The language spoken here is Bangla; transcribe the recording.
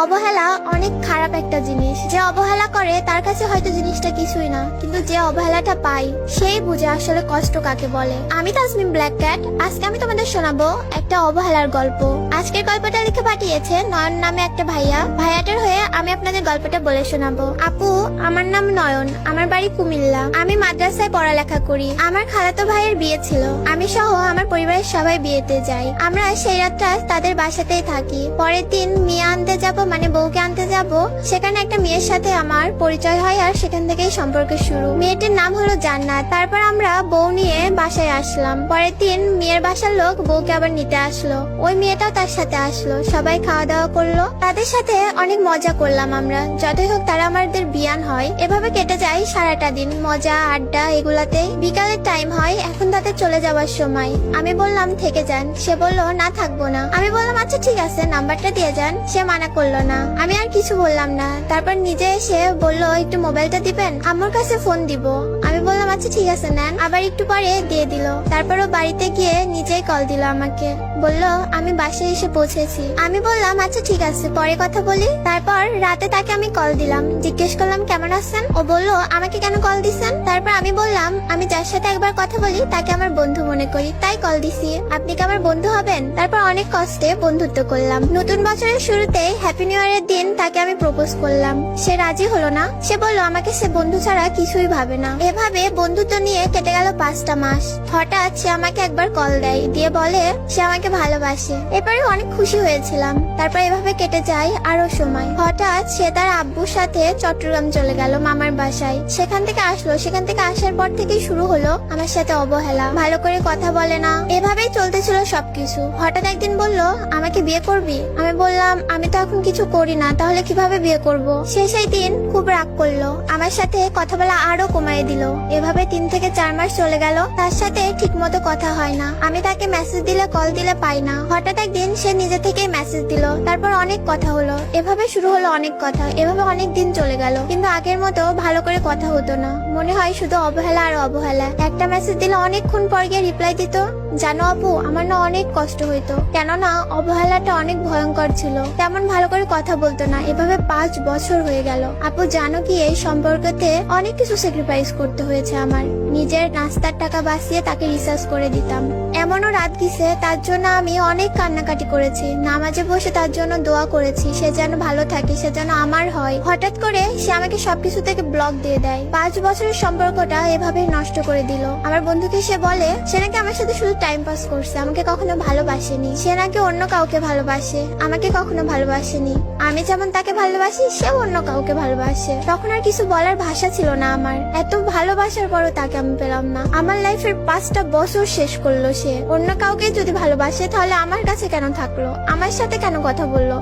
অবহেলা অনেক খারাপ একটা জিনিস। যে অবহেলা করে তার কাছে হয়তো জিনিসটা কিছুই না, কিন্তু যে অবহেলাটা পায় সেই বুঝে আসলে কষ্ট কাকে বলে। আমি তাসমিম ব্ল্যাক ক্যাট। আজকে আমি তোমাদের শোনাবো একটা অবহেলার গল্প। আজকের গল্পটা লিখে পাঠিয়েছে নয়ন নামে একটা ভাইয়া। ভাইয়াটার হয়ে আমি আপনাদের গল্পটা বলে শোনাবো। আপু, আমার নাম নয়ন, আমার বাড়ি কুমিল্লা। আমি মাদ্রাসায় পড়ালেখা করি। আমার খালাতো ভাইয়ের বিয়ে ছিল, আমি সহ আমার পরিবারের সবাই বিয়েতে যাই। আমরা সেই রাতটা তাদের বাসাতেই থাকি। পরের দিন মেয়ে আনতে যাব, মানে বউকে আনতে যাব। সেখানে একটা মেয়ের সাথে আমার পরিচয় হয়, আর সেখান থেকেই সম্পর্ক শুরু। মেয়েটির নাম হলো জান্নাত। তারপর আমরা বউ নিয়ে বাসায় আসলাম। পরের দিন মেয়ের বাসার লোক বউকে আবার নিতে আসলো। ওই মেয়েটাও তার সাথে আসলো। সবাই খাওয়া দাওয়া করলো, তাদের সাথে অনেক মজা করলাম আমরা। যতই হোক তারা আমাদের বিয়ান হয়। এভাবে কেটে যায় সারাটা দিন, মজা আড্ডা এগুলাতেই। বিকালের টাইম হয়, এখন তাদের চলে যাওয়ার সময়। আমি বললাম থেকে যান, সে বললো না থাকবো না। আমি বললাম আচ্ছা ঠিক আছে, নাম্বারটা দিয়ে যান। সে মানা করলো না। আমি আর কিছু বললাম না। তারপর নিজে এসে বললো একটু মোবাইলটা দিবেন, আমার কাছে ফোন দিব। আমি বললাম আচ্ছা ঠিক আছে নেন। আবার একটু পরে দিয়ে দিল। তারপর ও বাড়িতে গিয়ে নিজেই কল দিল আমাকে, বললো আমি বাসায় এসে পৌঁছেছি। আমি বললাম আচ্ছা ঠিক আছে, পরে কথা বলি। তারপর রাতে তাকে আমি কল দিলাম, জিজ্ঞেস করলাম কেমন আছেন। ও বললো আমাকে কেন কল দিছেন। তারপর আমি বললাম আমি যার সাথে একবার কথা বলি তাকে আমার বন্ধু মনে করি, তাই কল দিছি। আপনি কি আমার বন্ধু হবেন? তারপর অনেক কষ্টে বন্ধুত্ব করলাম। নতুন বছরের শুরুতে হ্যাপি নিউ ইয়ারের দিন তাকে আমি প্রপোজ করলাম। সে রাজি হলো না। সে বললো আমাকে সে বন্ধু ছাড়া কিছুই ভাবে না। এভাবে বন্ধুত্ব নিয়ে কেটে গেল 5টা মাস। হঠাৎ সে আমাকে একবার কল দেয়, দিয়ে বলে সে আমাকে ভালোবাসে। এরপরে অনেক খুশি হয়েছিলাম। তারপর এভাবে কেটে যায় আরো সময়। হঠাৎ সে তার আব্বুর সাথে চট্টগ্রাম চলে গেল মামার বাসায়। সেখান থেকে আসলো। সেখান থেকে আসার পর থেকেই শুরু হলো আমার সাথে অবহেলা। ভালো করে কথা বলে না। এভাবেই চলতেছিল সবকিছু। হঠাৎ একদিন বললো আমাকে বিয়ে করবি। আমি বললাম আমি তো এখন কিছু করি না, তাহলে কিভাবে বিয়ে করব। সে সেই দিন খুব রাগ করলো, আমার সাথে কথা বলা আরো কমায় দিল। এভাবে 3 থেকে 4 মাস চলে গেল। তার সাথে ঠিক মতো কথা হয় না। আমি তাকে মেসেজ দিলে কল দিলে পাই না। হঠাৎ একদিন সে নিজে থেকেই মেসেজ দিল। তারপর অনেক কথা হলো। এভাবে শুরু হলো অনেক কথা। এভাবে অনেক দিন চলে গেল, কিন্তু আগের মতো ভালো করে কথা হতো না। মনে হয় শুধু অবহেলা আর অবহেলা। একটা মেসেজ দিলে অনেকক্ষণ পর গিয়ে রিপ্লাই দিত। জানো আপু, আমার না অনেক কষ্ট হইতো, কেননা অবহেলাটা অনেক ভয়ঙ্কর ছিল। তেমন ভালো করে কথা বলতো না। এভাবে 5 বছর হয়ে গেল। আপু জানো কি, এই সম্পর্কতে অনেক কিছু স্যাক্রিফাইস করতে হয়েছে আমার। নিজের নাস্তার টাকা বাঁচিয়ে তাকে রিসার্চ করে দিতাম। এমনও রাত গেছে তার জন্য আমি অনেক কান্নাকাটি করেছি। নামাজে বসে তার জন্য দোয়া করেছি, সে যেন ভালো থাকে, সে যেন আমার হয়। হঠাৎ করে সে আমাকে সবকিছু থেকে ব্লক দিয়ে দেয়। 5 বছরের সম্পর্কটা এভাবে নষ্ট করে দিল। আমার বন্ধুকে সে বলে সে নাকি আমার সাথে শুধু টাইম পাস করছে, আমাকে কখনো ভালোবাসেনি। সে নাকি অন্য কাউকে ভালোবাসে, আমাকে কখনো ভালোবাসেনি। আমি যেমন তাকে ভালোবাসি, সেও অন্য কাউকে ভালোবাসে। তখন আর কিছু বলার ভাষা ছিল না আমার। এত ভালোবাসার পরও তাকে আমি পেলাম না। আমার লাইফের 5টা বছর শেষ করলো সে। অন্য কাউকে যদি ভালোবাসে তাহলে আমার কাছে কেন থাকলো, আমার সাথে কেন কথা বললো।